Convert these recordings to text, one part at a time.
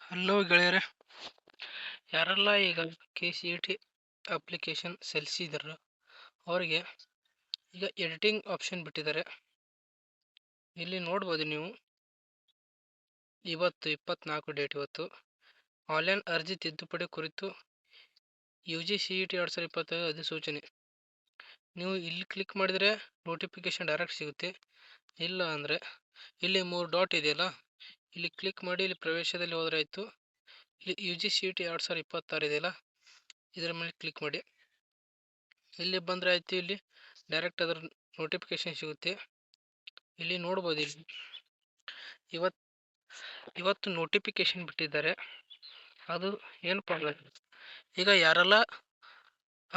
Hello ಗೆಳೆಯರೆ, ಯಾರೆಲ್ಲ ಈಗ KCET ಅಪ್ಲಿಕೇಶನ್ ಸಲ್ಲಿಸಿದಾರೋ ಅವರಿಗೆ ಈಗ ಎಡಿಟಿಂಗ್ ಆಪ್ಷನ್ ಬಿಟ್ಟಿದ್ದಾರೆ. ಇಲ್ಲಿ ನೋಡ್ಬೋದು ನೀವು. ಇವತ್ತು 24 ಡೇಟ್. ಇವತ್ತು ಆನ್ಲೈನ್ ಅರ್ಜಿ ತಿದ್ದುಪಡಿ ಕುರಿತು UGCET 2025 ಅಧಿಸೂಚನೆ. ನೀವು ಇಲ್ಲಿ ಕ್ಲಿಕ್ ಮಾಡಿದರೆ ನೋಟಿಫಿಕೇಶನ್ ಡೈರೆಕ್ಟ್ ಸಿಗುತ್ತೆ. ಇಲ್ಲ ಅಂದರೆ ಇಲ್ಲಿ 3 ಡಾಟ್ ಇದೆಯಲ್ಲ, ಇಲ್ಲಿ ಕ್ಲಿಕ್ ಮಾಡಿ ಇಲ್ಲಿ ಪ್ರವೇಶದಲ್ಲಿ ಹೋದರೆ ಆಯಿತು. ಇಲ್ಲಿ UGCET 2026 ಇದೆಯಲ್ಲ, ಇದರ ಮೇಲೆ ಕ್ಲಿಕ್ ಮಾಡಿ. ಇಲ್ಲಿ ಬಂದರೆ ಆಯಿತು. ಇಲ್ಲಿ ಡೈರೆಕ್ಟ್ ಅದರ ನೋಟಿಫಿಕೇಶನ್ ಸಿಗುತ್ತೆ. ಇಲ್ಲಿ ನೋಡ್ಬೋದು. ಇಲ್ಲಿ ಇವತ್ತು ನೋಟಿಫಿಕೇಶನ್ ಬಿಟ್ಟಿದ್ದಾರೆ. ಅದು ಏನಪ್ಪ ಅಂದರೆ, ಈಗ ಯಾರೆಲ್ಲ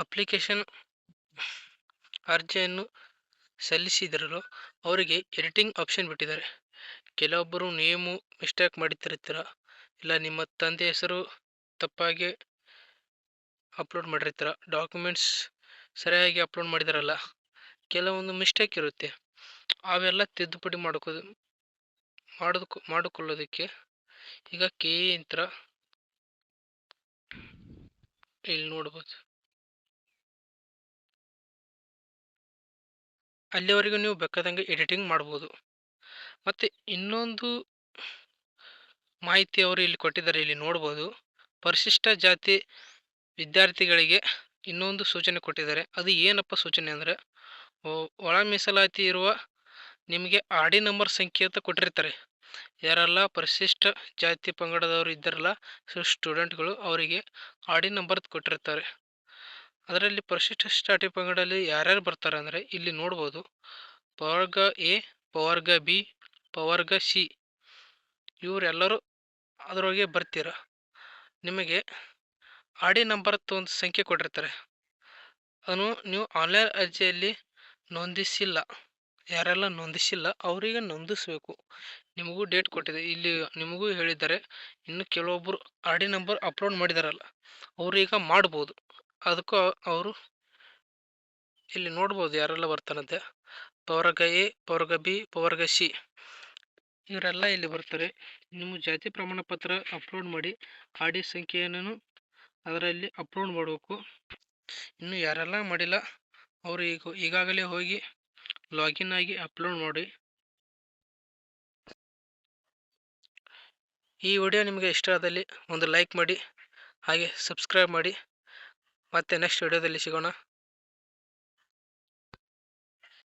ಅಪ್ಲಿಕೇಶನ್ ಅರ್ಜಿಯನ್ನು ಸಲ್ಲಿಸಿದ್ರಲ್ಲೋ ಅವರಿಗೆ ಎಡಿಟಿಂಗ್ ಆಪ್ಷನ್ ಬಿಟ್ಟಿದ್ದಾರೆ. ಕೆಲವೊಬ್ಬರು ನೇಮು ಮಿಸ್ಟೇಕ್ ಮಾಡಿರ್ತೀರ, ಇಲ್ಲ ನಿಮ್ಮ ತಂದೆ ಹೆಸರು ತಪ್ಪಾಗಿ ಅಪ್ಲೋಡ್ ಮಾಡಿರ್ತೀರ, ಡಾಕ್ಯುಮೆಂಟ್ಸ್ ಸರಿಯಾಗಿ ಅಪ್ಲೋಡ್ ಮಾಡಿದಾರಲ್ಲ, ಕೆಲವೊಂದು ಮಿಸ್ಟೇಕ್ ಇರುತ್ತೆ. ಅವೆಲ್ಲ ತಿದ್ದುಪಡಿ ಮಾಡಿಕೊಳ್ಳೋದಕ್ಕೆ ಈಗ KE ಯಂತ್ರ ಇಲ್ಲಿ ನೋಡ್ಬೋದು. ಅಲ್ಲಿವರೆಗೂ ನೀವು ಬೇಕಾದಂಗೆ ಎಡಿಟಿಂಗ್ ಮಾಡ್ಬೋದು. ಮತ್ತು ಇನ್ನೊಂದು ಮಾಹಿತಿ ಅವರು ಇಲ್ಲಿ ಕೊಟ್ಟಿದ್ದಾರೆ. ಇಲ್ಲಿ ನೋಡ್ಬೋದು, ಪರಿಶಿಷ್ಟ ಜಾತಿ ವಿದ್ಯಾರ್ಥಿಗಳಿಗೆ ಇನ್ನೊಂದು ಸೂಚನೆ ಕೊಟ್ಟಿದ್ದಾರೆ. ಅದು ಏನಪ್ಪ ಸೂಚನೆ ಅಂದರೆ, ಒಳ ಮೀಸಲಾತಿ ಇರುವ ನಿಮಗೆ ಆಡಿ ನಂಬರ್ ಸಂಖ್ಯೆ ಅಂತ ಕೊಟ್ಟಿರ್ತಾರೆ. ಯಾರೆಲ್ಲ ಪರಿಶಿಷ್ಟ ಜಾತಿ ಪಂಗಡದವರು ಇದ್ದಾರಲ್ಲ, ಸ್ಟೂಡೆಂಟ್ಗಳು, ಅವರಿಗೆ ಆಡಿ ನಂಬರ್ ಕೊಟ್ಟಿರ್ತಾರೆ. ಅದರಲ್ಲಿ ಪರಿಶಿಷ್ಟ ಜಾತಿ ಪಂಗಡದಲ್ಲಿ ಯಾರ್ಯಾರು ಬರ್ತಾರೆ ಅಂದರೆ ಇಲ್ಲಿ ನೋಡ್ಬೋದು. ಪವರ್ಗ A, ಪವರ್ಗ B, ಪವರ್ಗ C ಇವರೆಲ್ಲರೂ ಅದರೊಳಗೆ ಬರ್ತೀರ. ನಿಮಗೆ ಆಡಿ ನಂಬರ್ ಒಂದು ಸಂಖ್ಯೆ ಕೊಟ್ಟಿರ್ತಾರೆ. ಅದನ್ನು ನೀವು ಆನ್ಲೈನ್ ಅರ್ಜಿಯಲ್ಲಿ ನೋಂದಿಸಿಲ್ಲ, ಯಾರೆಲ್ಲ ನೋಂದಿಸಿಲ್ಲ ಅವರಿಗೆ ನೋಂದಿಸಬೇಕು. ನಿಮಗೂ ಡೇಟ್ ಕೊಟ್ಟಿದೆ, ಇಲ್ಲಿ ನಿಮಗೂ ಹೇಳಿದ್ದಾರೆ. ಇನ್ನು ಕೆಲವೊಬ್ಬರು ಆಡಿ ನಂಬರ್ ಅಪ್ಲೋಡ್ ಮಾಡಿದಾರಲ್ಲ, ಅವರು ಈಗ ಮಾಡ್ಬೋದು. ಅದಕ್ಕೂ ಅವರು ಇಲ್ಲಿ ನೋಡ್ಬೋದು ಯಾರೆಲ್ಲ ಬರ್ತಾರಂತೆ. ಪವರ್ಗ A, ಪವರ್ಗ B, ಪವರ್ಗ C ಇವರೆಲ್ಲ ಇಲ್ಲಿ ಬರ್ತಾರೆ. ನಿಮ್ಮ ಜಾತಿ ಪ್ರಮಾಣ ಪತ್ರ ಅಪ್ಲೋಡ್ ಮಾಡಿ ಆಡಿ ಸಂಖ್ಯೆಯನ್ನು ಅದರಲ್ಲಿ ಅಪ್ಲೋಡ್ ಮಾಡಬೇಕು. ಇನ್ನು ಯಾರೆಲ್ಲ ಮಾಡಿಲ್ಲ ಅವರು ಈಗಾಗಲೇ ಹೋಗಿ ಲಾಗಿನ್ ಆಗಿ ಅಪ್ಲೋಡ್ ಮಾಡಿ. ಈ ವಿಡಿಯೋ ನಿಮಗೆ ಇಷ್ಟ ಆದಲ್ಲಿ ಒಂದು ಲೈಕ್ ಮಾಡಿ, ಹಾಗೆ ಸಬ್ಸ್ಕ್ರೈಬ್ ಮಾಡಿ. ಮತ್ತೆ ನೆಕ್ಸ್ಟ್ ವಿಡಿಯೋದಲ್ಲಿ ಸಿಗೋಣ.